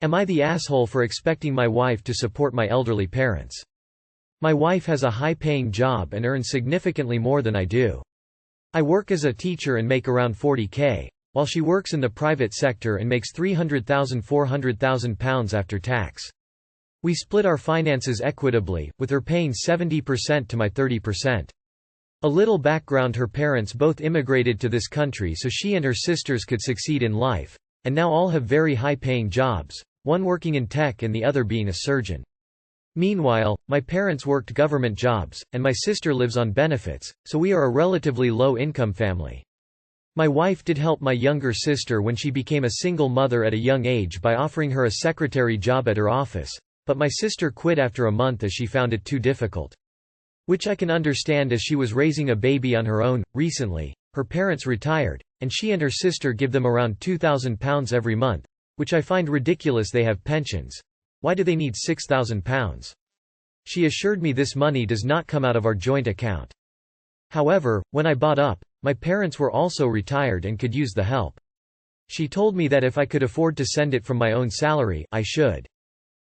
Am I the asshole for expecting my wife to support my elderly parents? My wife has a high-paying job and earns significantly more than I do. I work as a teacher and make around £40,000, while she works in the private sector and makes £300,000–400,000 after tax. We split our finances equitably, with her paying 70% to my 30%. A little background: her parents both immigrated to this country so she and her sisters could succeed in life, and now all have very high-paying jobs, one working in tech and the other being a surgeon. Meanwhile, my parents worked government jobs, and my sister lives on benefits, so we are a relatively low-income family. My wife did help my younger sister when she became a single mother at a young age by offering her a secretary job at her office, but my sister quit after a month as she found it too difficult. Which I can understand, as she was raising a baby on her own. Recently, her parents retired, and she and her sister give them around £2,000 every month, which I find ridiculous. They have pensions. Why do they need £6,000? She assured me this money does not come out of our joint account. However, when I bought up, my parents were also retired and could use the help. She told me that if I could afford to send it from my own salary, I should.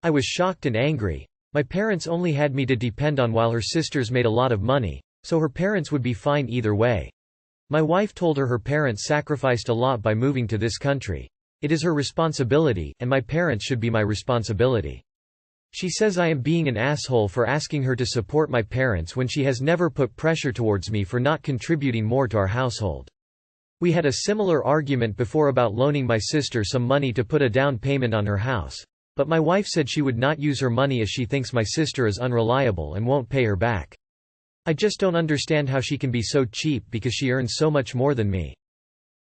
I was shocked and angry. My parents only had me to depend on while her sisters made a lot of money, so her parents would be fine either way. My wife told her parents sacrificed a lot by moving to this country. It is her responsibility, and my parents should be my responsibility. She says I am being an asshole for asking her to support my parents when she has never put pressure towards me for not contributing more to our household. We had a similar argument before about loaning my sister some money to put a down payment on her house. But my wife said she would not use her money as she thinks my sister is unreliable and won't pay her back. I just don't understand how she can be so cheap because she earns so much more than me.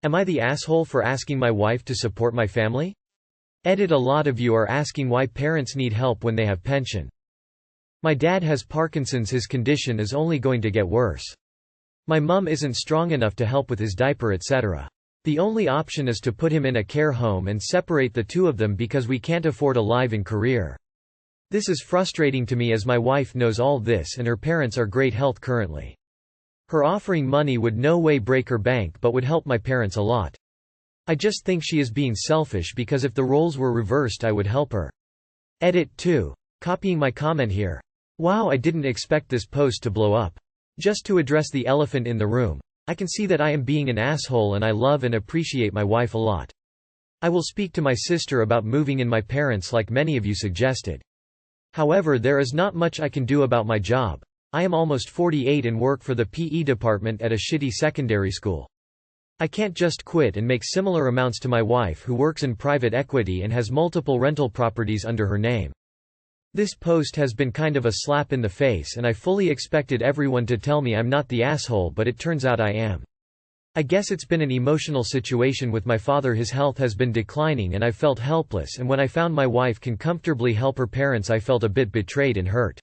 Am I the asshole for asking my wife to support my family? Edit: a lot of you are asking why parents need help when they have pension. My dad has Parkinson's. His condition is only going to get worse. My mum isn't strong enough to help with his diaper, etc. The only option is to put him in a care home and separate the two of them because we can't afford a live-in career. This is frustrating to me as my wife knows all this and her parents are great health currently. Her offering money would no way break her bank but would help my parents a lot. I just think she is being selfish because if the roles were reversed I would help her. Edit 2. Copying my comment here. Wow, I didn't expect this post to blow up. Just to address the elephant in the room. I can see that I am being an asshole and I love and appreciate my wife a lot. I will speak to my sister about moving in my parents like many of you suggested. However, there is not much I can do about my job. I am almost 48 and work for the PE department at a shitty secondary school. I can't just quit and make similar amounts to my wife who works in private equity and has multiple rental properties under her name. This post has been kind of a slap in the face and I fully expected everyone to tell me I'm not the asshole, but it turns out I am. I guess it's been an emotional situation with my father. His health has been declining and I felt helpless, and when I found my wife can comfortably help her parents I felt a bit betrayed and hurt.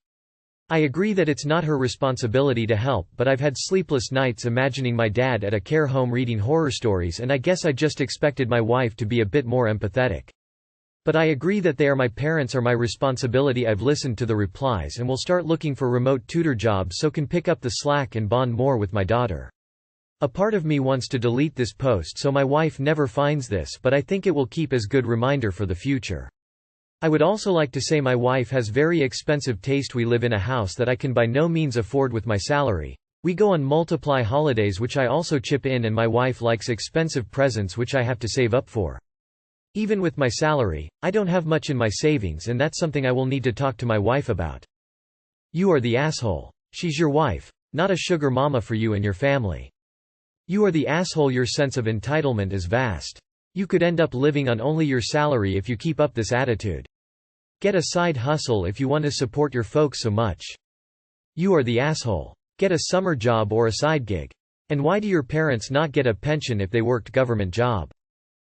I agree that it's not her responsibility to help, but I've had sleepless nights imagining my dad at a care home reading horror stories, and I guess I just expected my wife to be a bit more empathetic. But I agree that they are my parents, are my responsibility. I've listened to the replies and will start looking for remote tutor jobs so can pick up the slack and bond more with my daughter. A part of me wants to delete this post so my wife never finds this, but I think it will keep as good reminder for the future. I would also like to say my wife has very expensive taste. We live in a house that I can by no means afford with my salary. We go on multiply holidays which I also chip in, and my wife likes expensive presents which I have to save up for. Even with my salary, I don't have much in my savings, and that's something I will need to talk to my wife about. You are the asshole. She's your wife, not a sugar mama for you and your family. You are the asshole. Your sense of entitlement is vast. You could end up living on only your salary if you keep up this attitude. Get a side hustle if you want to support your folks so much. You are the asshole. Get a summer job or a side gig. And why do your parents not get a pension if they worked government job?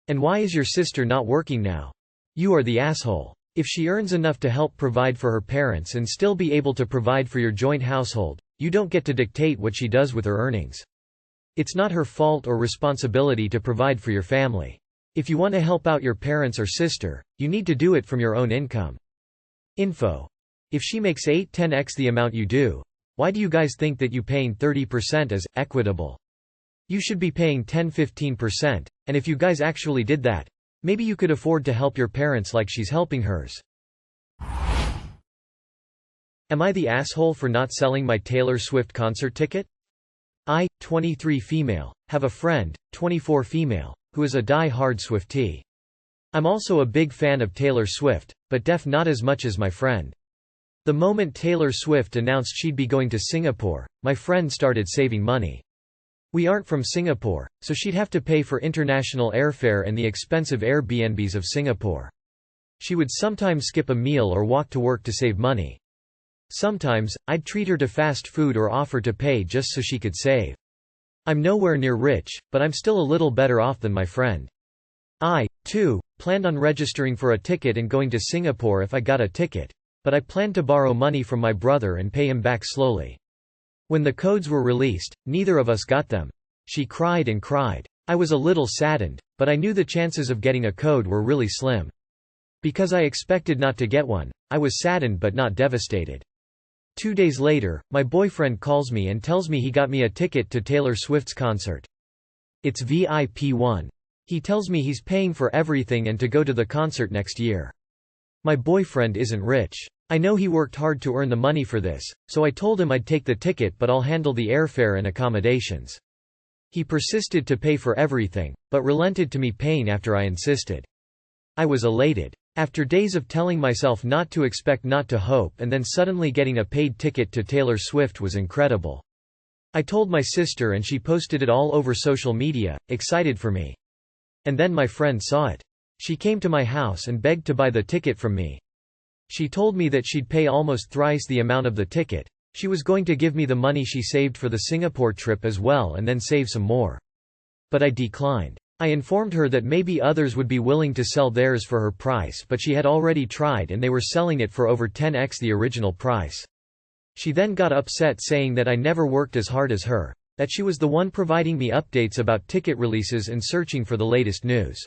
And why is your sister not working now? You are the asshole. If she earns enough to help provide for her parents and still be able to provide for your joint household, you don't get to dictate what she does with her earnings. It's not her fault or responsibility to provide for your family. If you want to help out your parents or sister, you need to do it from your own income. Info. If she makes 8–10x the amount you do, why do you guys think that you paying 30% is equitable? You should be paying 10–15%, and if you guys actually did that, Maybe you could afford to help your parents like she's helping hers. Am I the asshole for not selling my Taylor Swift concert ticket? I, 23 female, have a friend, 24 female, who is a die-hard Swiftie. I'm also a big fan of Taylor Swift, but not as much as my friend. The moment Taylor Swift announced she'd be going to Singapore, my friend started saving money. We aren't from Singapore, so she'd have to pay for international airfare and the expensive Airbnbs of Singapore. She would sometimes skip a meal or walk to work to save money. Sometimes, I'd treat her to fast food or offer to pay just so she could save. I'm nowhere near rich, but I'm still a little better off than my friend. I, too, planned on registering for a ticket and going to Singapore if I got a ticket, but I planned to borrow money from my brother and pay him back slowly. When the codes were released, neither of us got them. She cried and cried. I was a little saddened, but I knew the chances of getting a code were really slim. Because I expected not to get one, I was saddened but not devastated. 2 days later, my boyfriend calls me and tells me he got me a ticket to Taylor Swift's concert. It's VIP 1. He tells me he's paying for everything and to go to the concert next year. My boyfriend isn't rich. I know he worked hard to earn the money for this, so I told him I'd take the ticket but I'll handle the airfare and accommodations. He persisted to pay for everything, but relented to me paying after I insisted. I was elated. After days of telling myself not to expect, not to hope, and then suddenly getting a paid ticket to Taylor Swift was incredible. I told my sister and she posted it all over social media, excited for me. And then my friend saw it. She came to my house and begged to buy the ticket from me. She told me that she'd pay almost thrice the amount of the ticket. She was going to give me the money she saved for the Singapore trip as well and then save some more. But I declined. I informed her that maybe others would be willing to sell theirs for her price, but she had already tried and they were selling it for over 10x the original price. She then got upset saying that I never worked as hard as her, that she was the one providing me updates about ticket releases and searching for the latest news.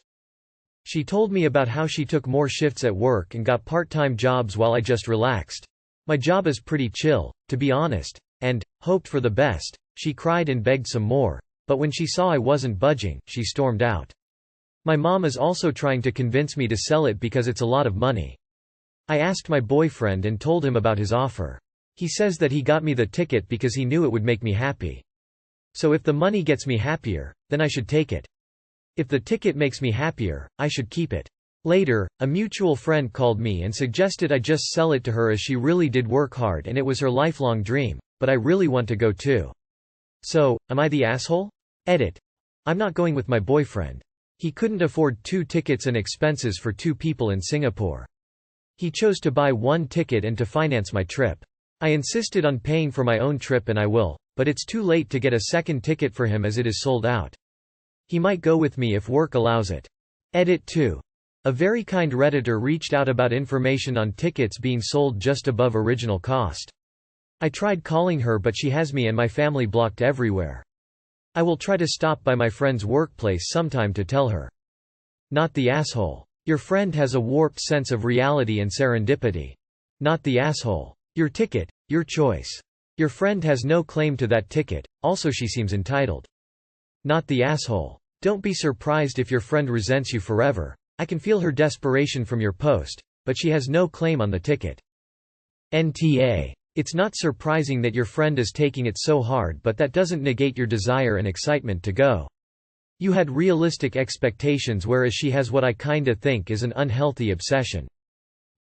She told me about how she took more shifts at work and got part-time jobs while I just relaxed. My job is pretty chill, to be honest, and hoped for the best. She cried and begged some more. But when she saw I wasn't budging, she stormed out. My mom is also trying to convince me to sell it because it's a lot of money. I asked my boyfriend and told him about his offer. He says that he got me the ticket because he knew it would make me happy. So if the money gets me happier, then I should take it. If the ticket makes me happier, I should keep it. Later, a mutual friend called me and suggested I just sell it to her as she really did work hard and it was her lifelong dream, but I really want to go too. So, am I the asshole? Edit. I'm not going with my boyfriend. He couldn't afford 2 tickets and expenses for 2 people in Singapore. He chose to buy 1 ticket and to finance my trip. I insisted on paying for my own trip and I will, but it's too late to get a second ticket for him as it is sold out. He might go with me if work allows it. Edit 2. A very kind Redditor reached out about information on tickets being sold just above original cost. I tried calling her but she has me and my family blocked everywhere. I will try to stop by my friend's workplace sometime to tell her. Not the asshole. Your friend has a warped sense of reality and serendipity. Not the asshole. Your ticket, your choice. Your friend has no claim to that ticket, also she seems entitled. Not the asshole. Don't be surprised if your friend resents you forever. I can feel her desperation from your post, but she has no claim on the ticket. NTA. It's not surprising that your friend is taking it so hard, but that doesn't negate your desire and excitement to go. You had realistic expectations whereas she has what I kinda think is an unhealthy obsession.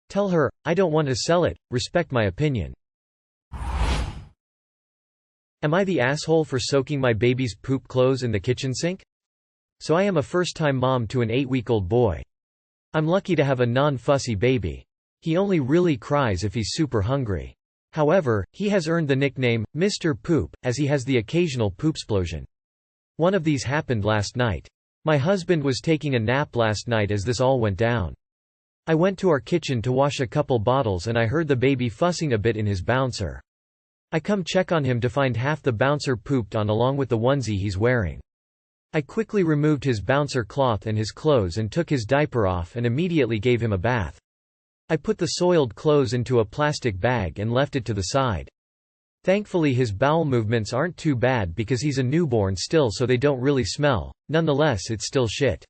Tell her, I don't want to sell it, respect my opinion. Am I the asshole for soaking my baby's poop clothes in the kitchen sink? So I am a first-time mom to an 8-week-old boy. I'm lucky to have a non-fussy baby. He only really cries if he's super hungry. However, he has earned the nickname, Mr. Poop, as he has the occasional poopsplosion. One of these happened last night. My husband was taking a nap last night as this all went down. I went to our kitchen to wash a couple bottles and I heard the baby fussing a bit in his bouncer. I come check on him to find half the bouncer pooped on along with the onesie he's wearing. I quickly removed his bouncer cloth and his clothes and took his diaper off and immediately gave him a bath. I put the soiled clothes into a plastic bag and left it to the side. Thankfully his bowel movements aren't too bad because he's a newborn still so they don't really smell, nonetheless it's still shit.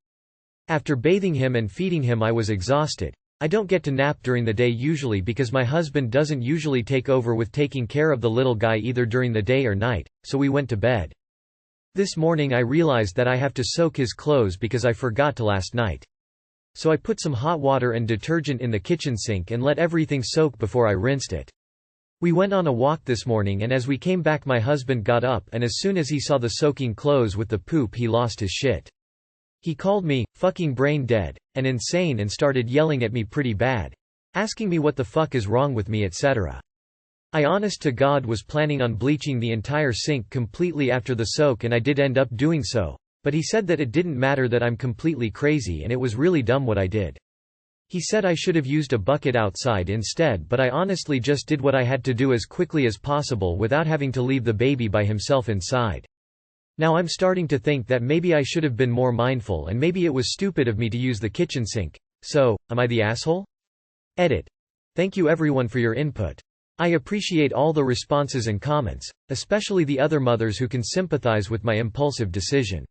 After bathing him and feeding him I was exhausted. I don't get to nap during the day usually because my husband doesn't usually take over with taking care of the little guy either during the day or night, so we went to bed. This morning I realized that I have to soak his clothes because I forgot to last night. So I put some hot water and detergent in the kitchen sink and let everything soak before I rinsed it. We went on a walk this morning and as we came back my husband got up and as soon as he saw the soaking clothes with the poop he lost his shit. He called me, fucking brain dead, and insane and started yelling at me pretty bad. Asking me what the fuck is wrong with me etc. I honest to God was planning on bleaching the entire sink completely after the soak and I did end up doing so, but he said that it didn't matter that I'm completely crazy and it was really dumb what I did. He said I should have used a bucket outside instead but I honestly just did what I had to do as quickly as possible without having to leave the baby by himself inside. Now I'm starting to think that maybe I should have been more mindful and maybe it was stupid of me to use the kitchen sink. So, am I the asshole? Edit. Thank you everyone for your input. I appreciate all the responses and comments, especially the other mothers who can sympathize with my impulsive decision.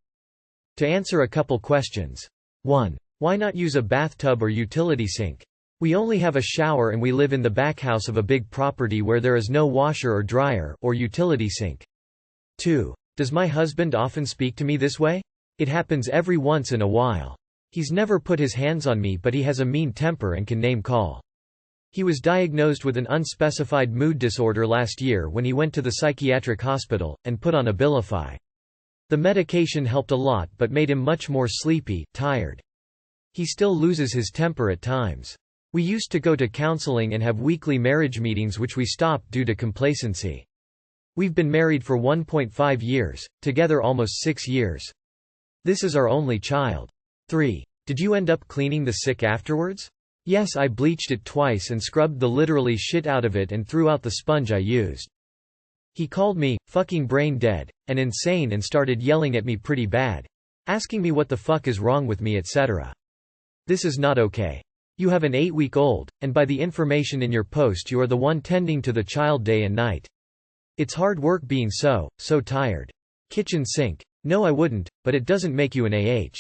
To answer a couple questions. 1. Why not use a bathtub or utility sink? We only have a shower and we live in the back house of a big property where there is no washer or dryer or utility sink. 2. Does my husband often speak to me this way? It happens every once in a while. He's never put his hands on me but he has a mean temper and can name call. He was diagnosed with an unspecified mood disorder last year when he went to the psychiatric hospital, and put on Abilify. The medication helped a lot but made him much more sleepy, tired. He still loses his temper at times. We used to go to counseling and have weekly marriage meetings which we stopped due to complacency. We've been married for 1.5 years, together almost 6 years. This is our only child. 3. Did you end up cleaning the sick afterwards? Yes, I bleached it twice and scrubbed the literally shit out of it and threw out the sponge I used. He called me, fucking brain dead, and insane and started yelling at me pretty bad. Asking me what the fuck is wrong with me etc. This is not okay. You have an 8-week-old, and by the information in your post you are the one tending to the child day and night. It's hard work being so tired. Kitchen sink. No I wouldn't, but it doesn't make you an AH.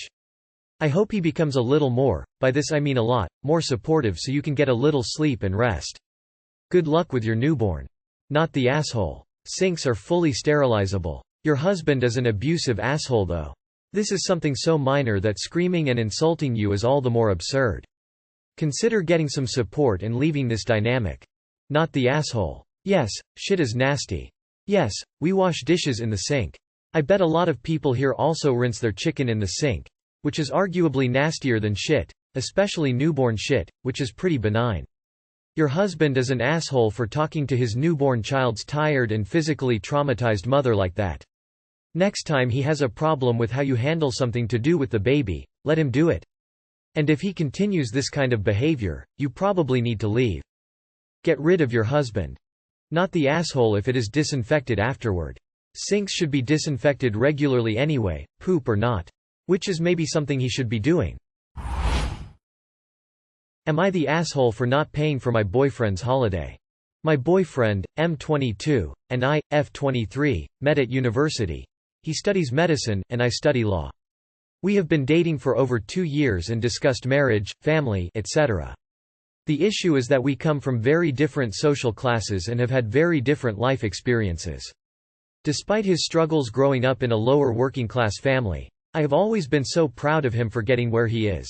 I hope he becomes a little more, by this I mean a lot, more supportive so you can get a little sleep and rest. Good luck with your newborn. Not the asshole. Sinks are fully sterilizable. Your husband is an abusive asshole though. This is something so minor that screaming and insulting you is all the more absurd. Consider getting some support and leaving this dynamic. Not the asshole. Yes, shit is nasty. Yes, we wash dishes in the sink. I bet a lot of people here also rinse their chicken in the sink. Which is arguably nastier than shit, especially newborn shit, which is pretty benign. Your husband is an asshole for talking to his newborn child's tired and physically traumatized mother like that. Next time he has a problem with how you handle something to do with the baby, let him do it. And if he continues this kind of behavior, you probably need to leave. Get rid of your husband. Not the asshole if it is disinfected afterward. Sinks should be disinfected regularly anyway, poop or not. Which is maybe something he should be doing. Am I the asshole for not paying for my boyfriend's holiday? My boyfriend, M22, and I, F23, met at university. He studies medicine, and I study law. We have been dating for over 2 years and discussed marriage, family, etc. The issue is that we come from very different social classes and have had very different life experiences. Despite his struggles growing up in a lower working-class family, I have always been so proud of him for getting where he is.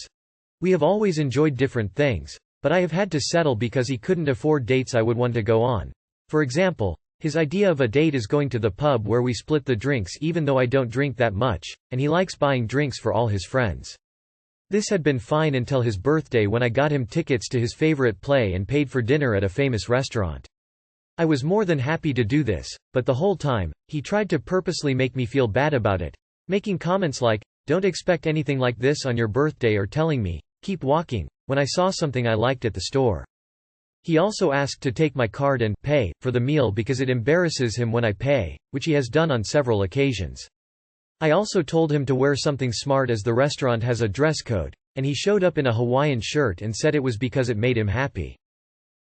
We have always enjoyed different things, but I have had to settle because he couldn't afford dates I would want to go on. For example, his idea of a date is going to the pub where we split the drinks even though I don't drink that much, and he likes buying drinks for all his friends. This had been fine until his birthday when I got him tickets to his favorite play and paid for dinner at a famous restaurant. I was more than happy to do this, but the whole time, he tried to purposely make me feel bad about it, making comments like, "Don't expect anything like this on your birthday," or telling me, "Keep walking," when I saw something I liked at the store. He also asked to take my card and pay for the meal because it embarrasses him when I pay, which he has done on several occasions. I also told him to wear something smart as the restaurant has a dress code, and he showed up in a Hawaiian shirt and said it was because it made him happy.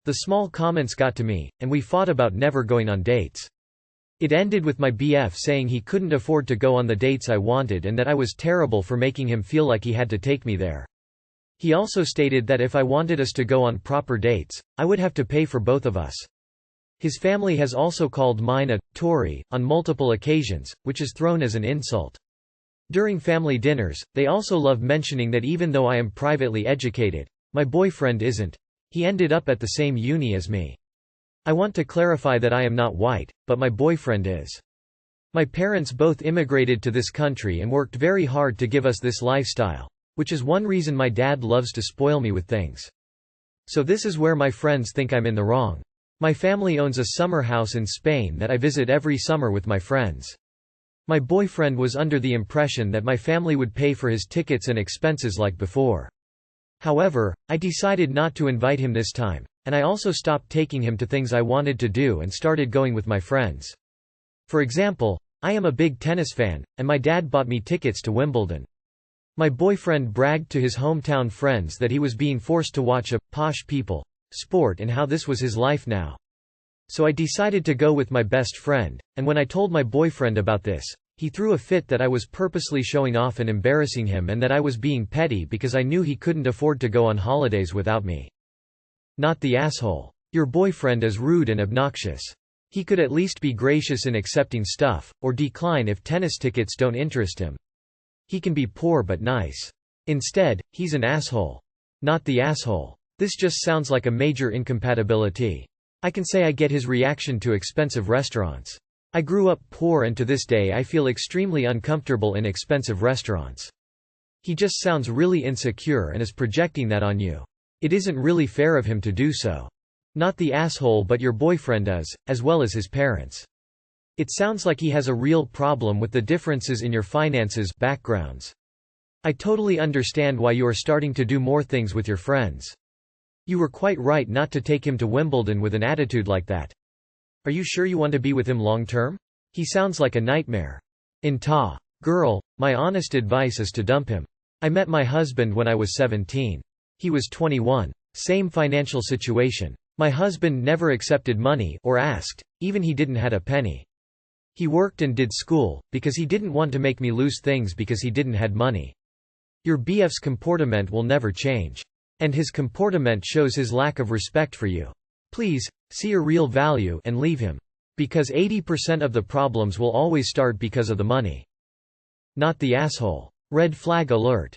The small comments got to me, and we fought about never going on dates. It ended with my BF saying he couldn't afford to go on the dates I wanted and that I was terrible for making him feel like he had to take me there. He also stated that if I wanted us to go on proper dates, I would have to pay for both of us. His family has also called mine a Tory on multiple occasions, which is thrown as an insult. During family dinners, they also love mentioning that even though I am privately educated, my boyfriend isn't. He ended up at the same uni as me. I want to clarify that I am not white, but my boyfriend is. My parents both immigrated to this country and worked very hard to give us this lifestyle, which is one reason my dad loves to spoil me with things. So this is where my friends think I'm in the wrong. My family owns a summer house in Spain that I visit every summer with my friends. My boyfriend was under the impression that my family would pay for his tickets and expenses like before. However, I decided not to invite him this time, and I also stopped taking him to things I wanted to do and started going with my friends. For example, I am a big tennis fan, and my dad bought me tickets to Wimbledon. My boyfriend bragged to his hometown friends that he was being forced to watch a posh people sport and how this was his life now. So I decided to go with my best friend, and when I told my boyfriend about this, he threw a fit that I was purposely showing off and embarrassing him and that I was being petty because I knew he couldn't afford to go on holidays without me. Not the asshole. Your boyfriend is rude and obnoxious. He could at least be gracious in accepting stuff, or decline if tennis tickets don't interest him. He can be poor but nice. Instead, he's an asshole. Not the asshole. This just sounds like a major incompatibility. I can say I get his reaction to expensive restaurants. I grew up poor and to this day I feel extremely uncomfortable in expensive restaurants. He just sounds really insecure and is projecting that on you. It isn't really fair of him to do so. Not the asshole but your boyfriend is, as well as his parents. It sounds like he has a real problem with the differences in your finances backgrounds. I totally understand why you are starting to do more things with your friends. You were quite right not to take him to Wimbledon with an attitude like that. Are you sure you want to be with him long term? He sounds like a nightmare. Girl, my honest advice is to dump him. I met my husband when I was 17. He was 21. Same financial situation. My husband never accepted money or asked, even he didn't had a penny. He worked and did school, because he didn't want to make me lose things because he didn't had money. Your BF's comportament will never change. And his comportament shows his lack of respect for you. Please, see your real value and leave him. Because 80% of the problems will always start because of the money. Not the asshole. Red flag alert.